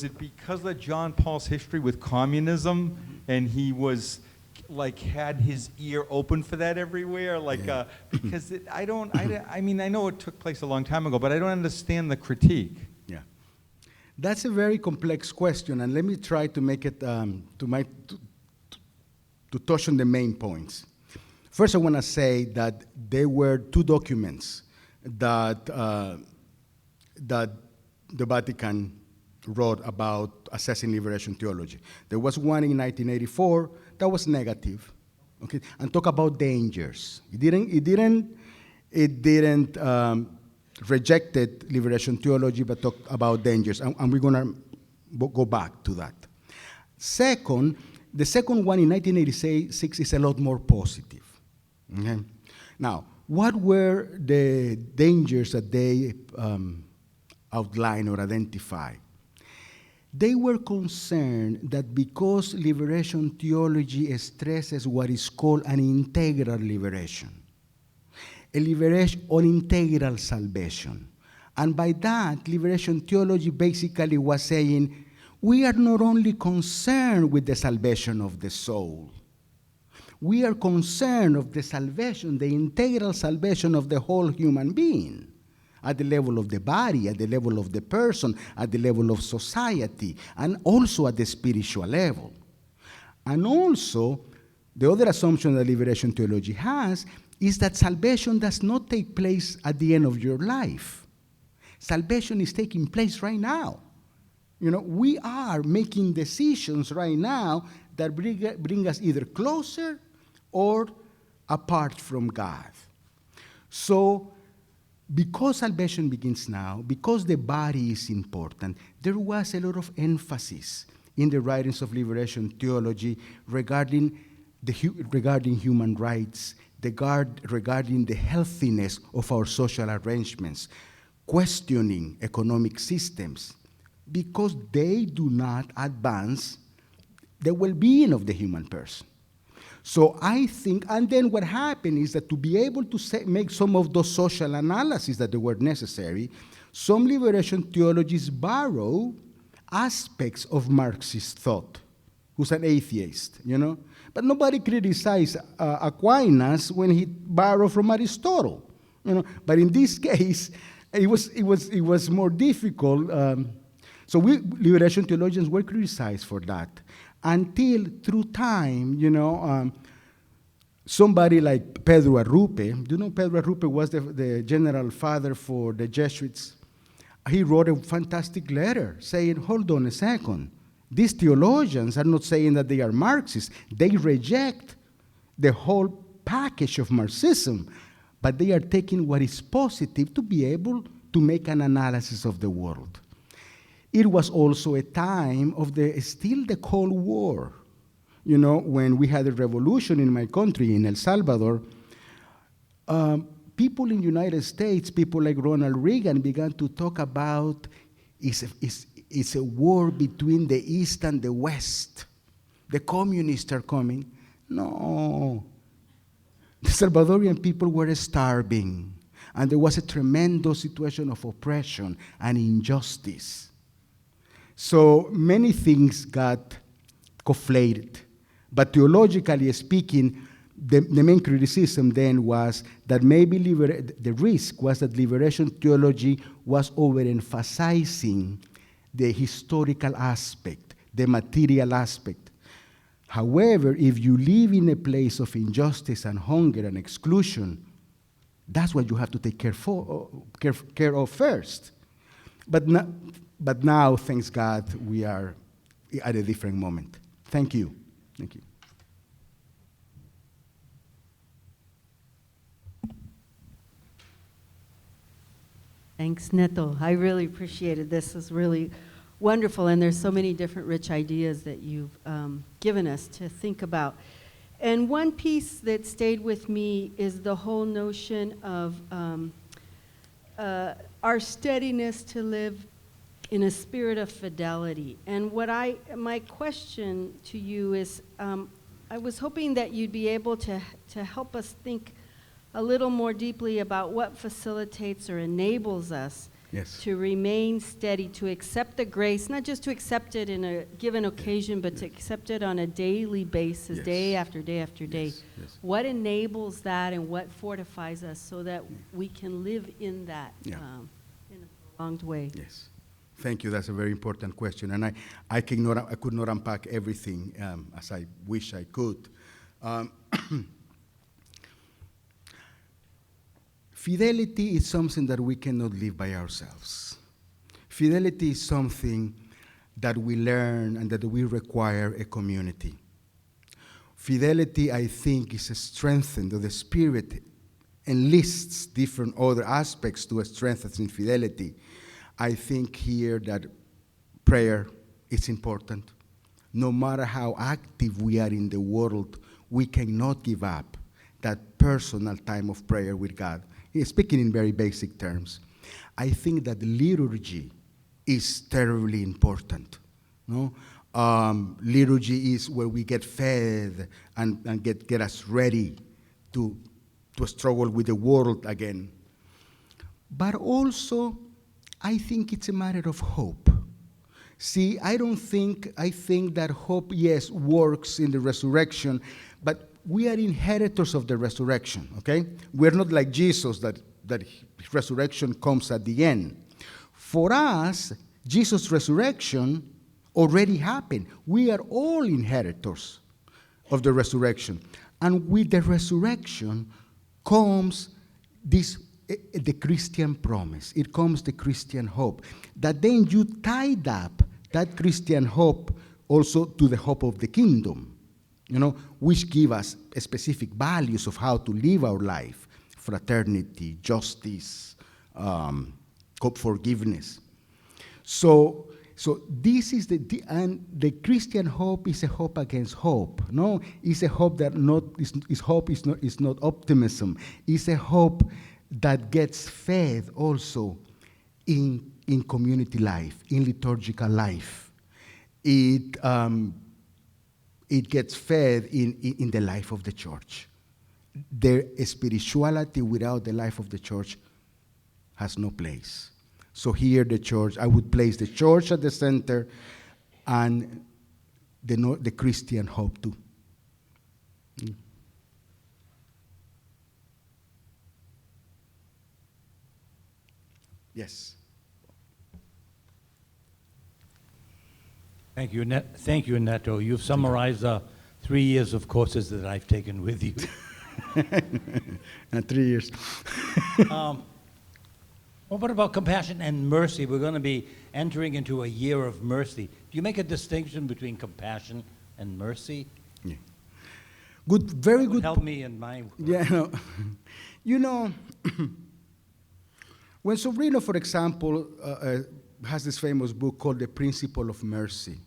S5: it because of John Paul's history with communism, mm-hmm. and he was had his ear open for that everywhere? Because I know it took place a long time ago, but I don't understand the critique.
S2: Yeah. That's a very complex question, and let me try to make it, to touch on the main points. First, I want to say that there were two documents that the Vatican wrote about assessing liberation theology. There was one in 1984 that was negative, okay, and talk about dangers. It didn't rejected liberation theology, but talked about dangers, and we're gonna go back to that. Second, the second one in 1986 is a lot more positive. Okay? Now, what were the dangers that they outline or identify? They were concerned that because liberation theology stresses what is called an integral liberation, a liberation on integral salvation. And by that, liberation theology basically was saying, we are not only concerned with the salvation of the soul, we are concerned of the salvation, the integral salvation of the whole human being, at the level of the body, at the level of the person, at the level of society, and also at the spiritual level. And also, the other assumption that liberation theology has is that salvation does not take place at the end of your life. Salvation is taking place right now. We are making decisions right now that bring us either closer or apart from God. So, because salvation begins now, because the body is important, there was a lot of emphasis in the writings of liberation theology regarding human rights, regarding the healthiness of our social arrangements, questioning economic systems, because they do not advance the well-being of the human person. So I think, and then what happened is that to be able to make some of those social analyses that were necessary, some liberation theologies borrow aspects of Marxist thought, who's an atheist, But nobody criticized Aquinas when he borrowed from Aristotle, But in this case, it was more difficult So we liberation theologians were criticized for that until through time, somebody like Pedro Arrupe, Pedro Arrupe was the general father for the Jesuits. He wrote a fantastic letter saying, hold on a second. These theologians are not saying that they are Marxists. They reject the whole package of Marxism, but they are taking what is positive to be able to make an analysis of the world. It was also a time of still the Cold War. When we had a revolution in my country, in El Salvador, people in the United States, people like Ronald Reagan, began to talk about it's a war between the East and the West. The communists are coming. No. The Salvadorian people were starving, and there was a tremendous situation of oppression and injustice. So many things got conflated. But theologically speaking, the main criticism then was that maybe the risk was that liberation theology was overemphasizing the historical aspect, the material aspect. However, if you live in a place of injustice and hunger and exclusion, that's what you have to take care of first. But now, thanks God, we are at a different moment. Thank you. Thank you.
S6: Thanks, Neto. I really appreciated this. It's really wonderful, and there's so many different rich ideas that you've given us to think about. And one piece that stayed with me is the whole notion of our steadiness to live in a spirit of fidelity. And my question to you is, I was hoping that you'd be able to help us think a little more deeply about what facilitates or enables us to remain steady, to accept the grace, not just to accept it in a given occasion, but to accept it on a daily basis, day after day after day. What enables that, and what fortifies us so that we can live in that in a prolonged way?
S2: Yes. Thank you. That's a very important question. And I could not unpack everything as I wish I could. Fidelity is something that we cannot live by ourselves. Fidelity is something that we learn and that we require a community. Fidelity, I think, is strengthened, or the Spirit enlists different other aspects to strengthen fidelity. I think here that prayer is important. No matter how active we are in the world, we cannot give up that personal time of prayer with God. Speaking in very basic terms, I think that liturgy is terribly important. No? Liturgy is where we get fed and get us ready to struggle with the world again. But also, I think it's a matter of hope. See, I think that hope, yes, works in the resurrection, but we are inheritors of the resurrection, okay? We're not like Jesus, that his resurrection comes at the end. For us, Jesus' resurrection already happened. We are all inheritors of the resurrection. And with the resurrection comes the Christian promise. It comes the Christian hope. That then you tied up that Christian hope also to the hope of the kingdom, which give us specific values of how to live our life: fraternity, justice, forgiveness. So this is the Christian hope is a hope against hope. No, it's a hope that is not optimism. It's a hope that gets fed also in community life, in liturgical life. It gets fed in the life of the church. The spirituality without the life of the church has no place. So here the church, I would place the church at the center and the Christian hope too. Yes.
S7: Thank you, thank you, Ernesto. You've summarized 3 years of courses that I've taken with you.
S2: 3 years.
S7: Well, what about compassion and mercy? We're going to be entering into a year of mercy. Do you make a distinction between compassion and mercy?
S2: Yeah. Good, very
S7: That would
S2: good.
S7: help me in my...
S2: Yeah, no. You know, when Sobrino, for example, has this famous book called The Principle of Mercy.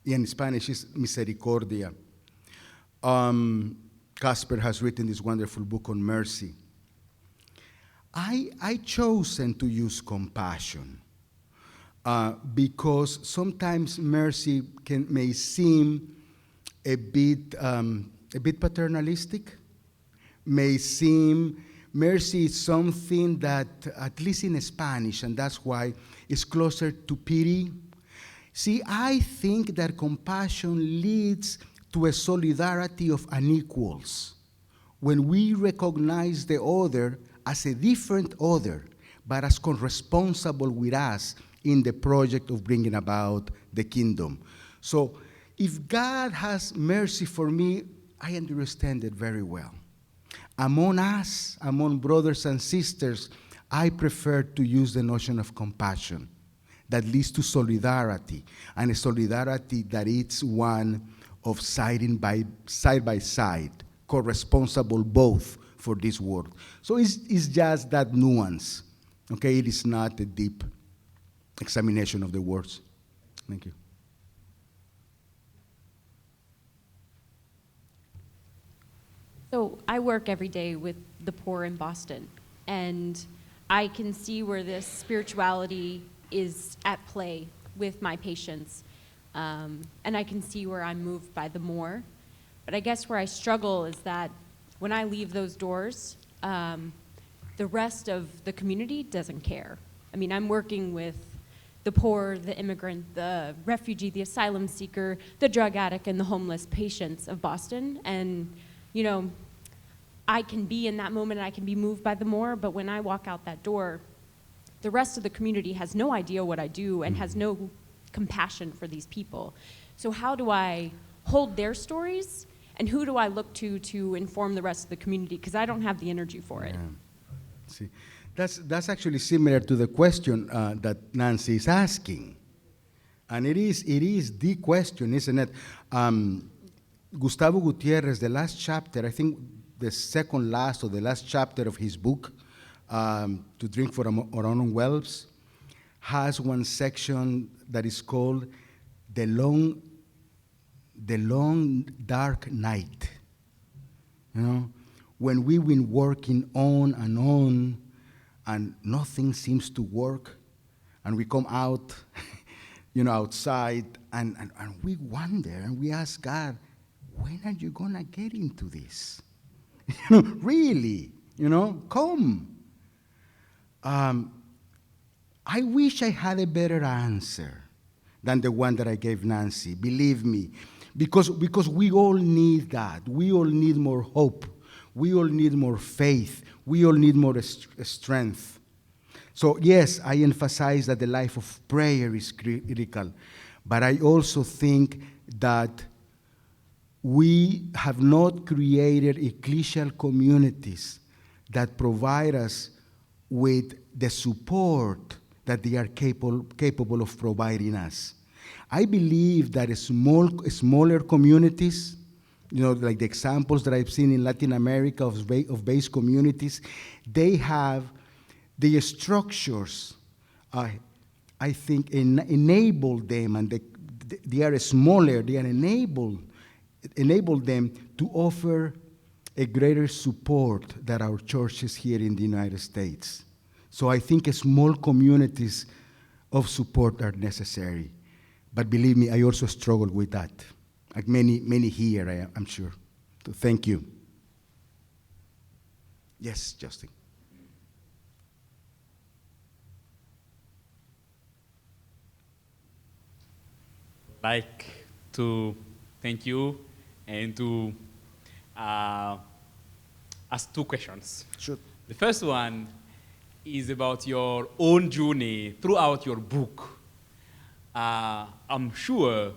S2: In Spanish, it's Misericordia. Casper has written this wonderful book on mercy. I chosen to use compassion because sometimes mercy may seem a bit paternalistic, may seem, mercy is something that, at least in Spanish, and that's why it's closer to pity. See, I think that compassion leads to a solidarity of unequals. When we recognize the other as a different other, but as co-responsible with us in the project of bringing about the kingdom. So if God has mercy for me, I understand it very well. Among us, among brothers and sisters, I prefer to use the notion of compassion that leads to solidarity, and a solidarity that is one of side by side, co-responsible both for this world. So it's just that nuance, okay? It is not a deep examination of the words. Thank you.
S4: So I work every day with the poor in Boston, and I can see where this spirituality is at play with my patients, and I can see where I'm moved by the more. But I guess where I struggle is that when I leave those doors, the rest of the community doesn't care. I mean, I'm working with the poor, the immigrant, the refugee, the asylum seeker, the drug addict, and the homeless patients of Boston, and you know, I can be in that moment and I can be moved by the more, but when I walk out that door, the rest of the community has no idea what I do and has no compassion for these people. So how do I hold their stories, and who do I look to inform the rest of the community? Because I don't have the energy for it.
S2: Yeah. See, that's actually similar to the question that Nancy is asking. And it is the question, isn't it? Gustavo Gutierrez, the last chapter, I think the second last or the last chapter of his book, To Drink for Our Own Wells, has one section that is called The Long Dark Night. You know, when we've been working on and nothing seems to work, and we come out, you know, outside, and we wonder and we ask God, when are you gonna get into this? You know, really, you know, come. I wish I had a better answer than the one that I gave Nancy, believe me, because we all need that. We all need more hope. We all need more faith. We all need more strength. So yes, I emphasize that the life of prayer is critical, but I also think that we have not created ecclesial communities that provide us with the support that they are capable of providing us. I believe that smaller communities, you know, like the examples that I've seen in Latin America of base communities, they have the structures, I think, enable them, and they are smaller, they are enable them to offer a greater support than our churches here in the United States. So I think small communities of support are necessary. But believe me, I also struggle with that. Like many here, I'm sure. So thank you. Yes, Justin.
S8: Like to thank you and to ask two questions.
S2: Sure.
S8: The first one is about your own journey throughout your book. I'm sure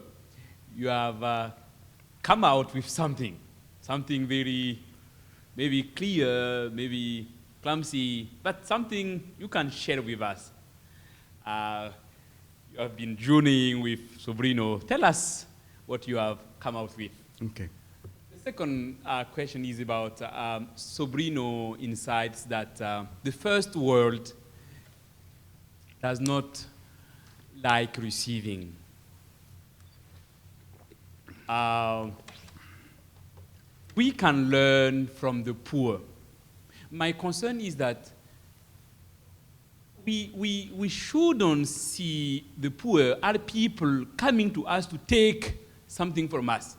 S8: you have come out with something very maybe clear, maybe clumsy, but something you can share with us. You have been journeying with Sobrino. Tell us what you have come out with.
S2: Okay.
S8: The second question is about Sobrino insights that the first world does not like receiving. We can learn from the poor. My concern is that we shouldn't see the poor as people coming to us to take something from us.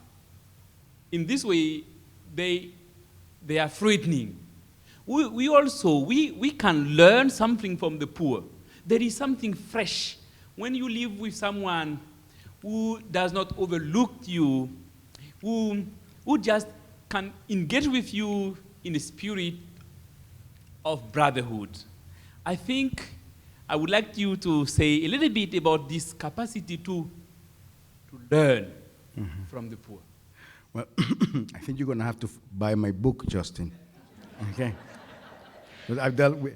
S8: In this way, they are threatening. We can learn something from the poor. There is something fresh. When you live with someone who does not overlook you, who just can engage with you in a spirit of brotherhood. I think I would like you to say a little bit about this capacity to learn from the poor.
S2: Well, I think you're going to have to buy my book, Justin. Okay? But I've dealt with.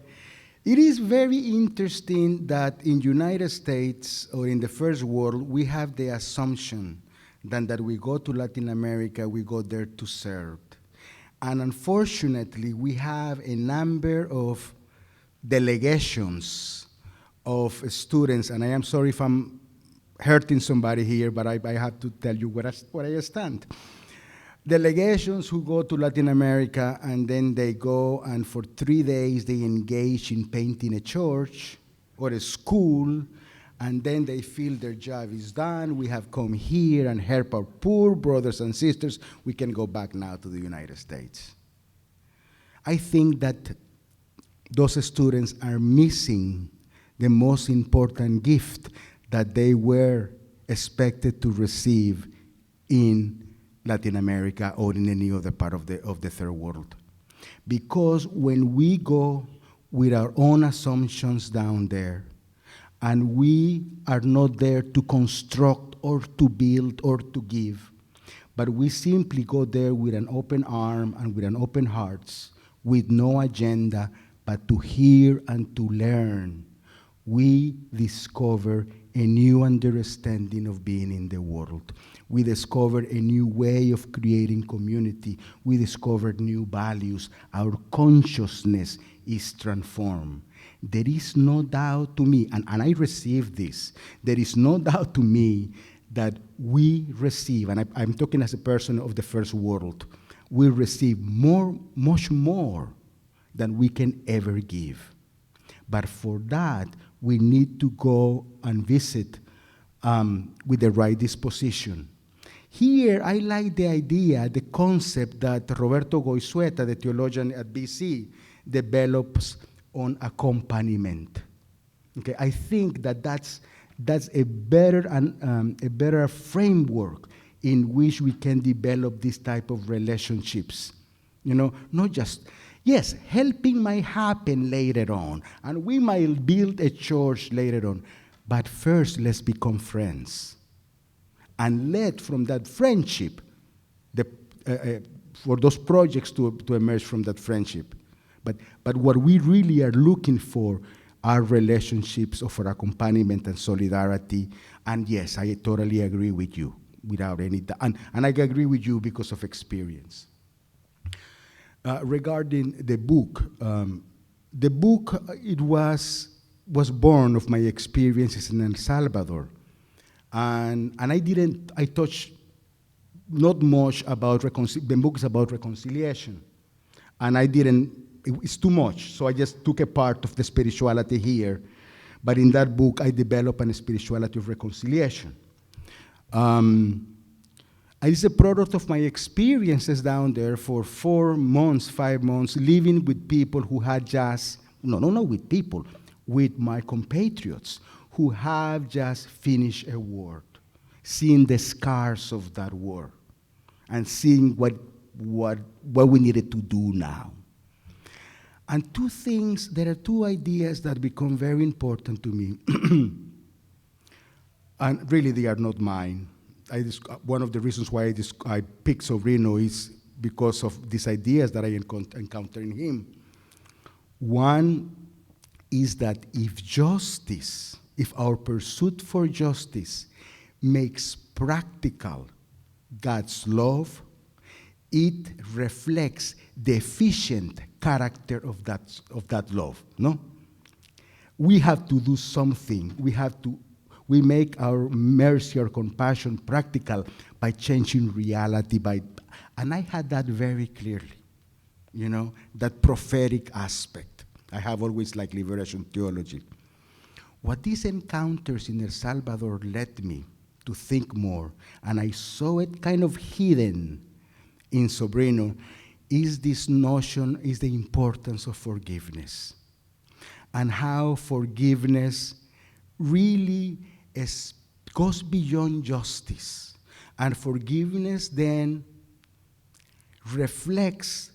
S2: It is very interesting that in the United States or in the first world, we have the assumption that we go to Latin America, we go there to serve. And unfortunately, we have a number of delegations of students, and I am sorry if I'm hurting somebody here, but I have to tell you where I stand. Delegations who go to Latin America, and then they go, and for 3 days they engage in painting a church or a school, and then they feel their job is done. We have come here and help our poor brothers and sisters. We can go back now to the United States. I think that those students are missing the most important gift that they were expected to receive in Latin America or in any other part of the third world. Because when we go with our own assumptions down there, and we are not there to construct or to build or to give, but we simply go there with an open arm and with an open hearts, with no agenda, but to hear and to learn, we discover a new understanding of being in the world. We discover a new way of creating community. We discover new values. Our consciousness is transformed. There is no doubt to me, and I receive this, there is no doubt to me that we receive, and I'm talking as a person of the first world, we receive much more than we can ever give. But for that, we need to go and visit with the right disposition. Here, I like the idea, the concept that Roberto Goizueta, the theologian at BC, develops on accompaniment. Okay, I think that's a better framework in which we can develop this type of relationships. You know, not just, yes, helping might happen later on, and we might build a church later on, but first let's become friends. And let from that friendship, for those projects to emerge from that friendship. But what we really are looking for are relationships of accompaniment and solidarity. And yes, I totally agree with you without any doubt. And I agree with you because of experience. Regarding the book, it was born of my experiences in El Salvador. And I touched not much about the book is about reconciliation. And it's too much, so I just took a part of the spirituality here. But in that book, I developed a spirituality of reconciliation. It's a product of my experiences down there for 4 months, 5 months, living with people who had with my compatriots who have just finished a war, seeing the scars of that war, and seeing what we needed to do now. And there are two ideas that become very important to me. And really, they are not mine. One of the reasons why I picked Sobrino is because of these ideas that I encounter in him. One is that if our pursuit for justice makes practical God's love, it reflects the efficient character of that love, no? We have to do something. We make our mercy or compassion practical by changing reality, and I had that very clearly, that prophetic aspect. I have always liked liberation theology. What these encounters in El Salvador led me to think more, and I saw it kind of hidden in Sobrino, is this notion, is the importance of forgiveness, and how forgiveness really goes beyond justice. And forgiveness then reflects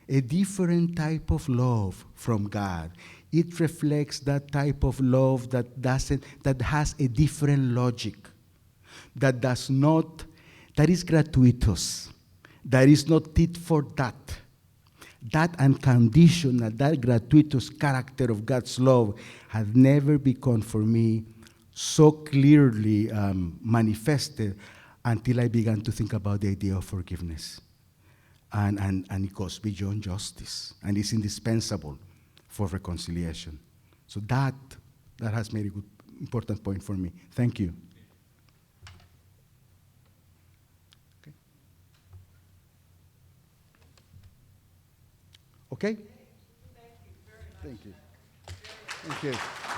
S2: a different type of love from God. It reflects that type of love that has a different logic, that is gratuitous, that is not tit for tat. That unconditional, that gratuitous character of God's love had never become for me so clearly manifested until I began to think about the idea of forgiveness. And it goes beyond justice, and is indispensable for reconciliation. So that has made a good, important point for me. Thank you. Okay? Thank you. Thank you.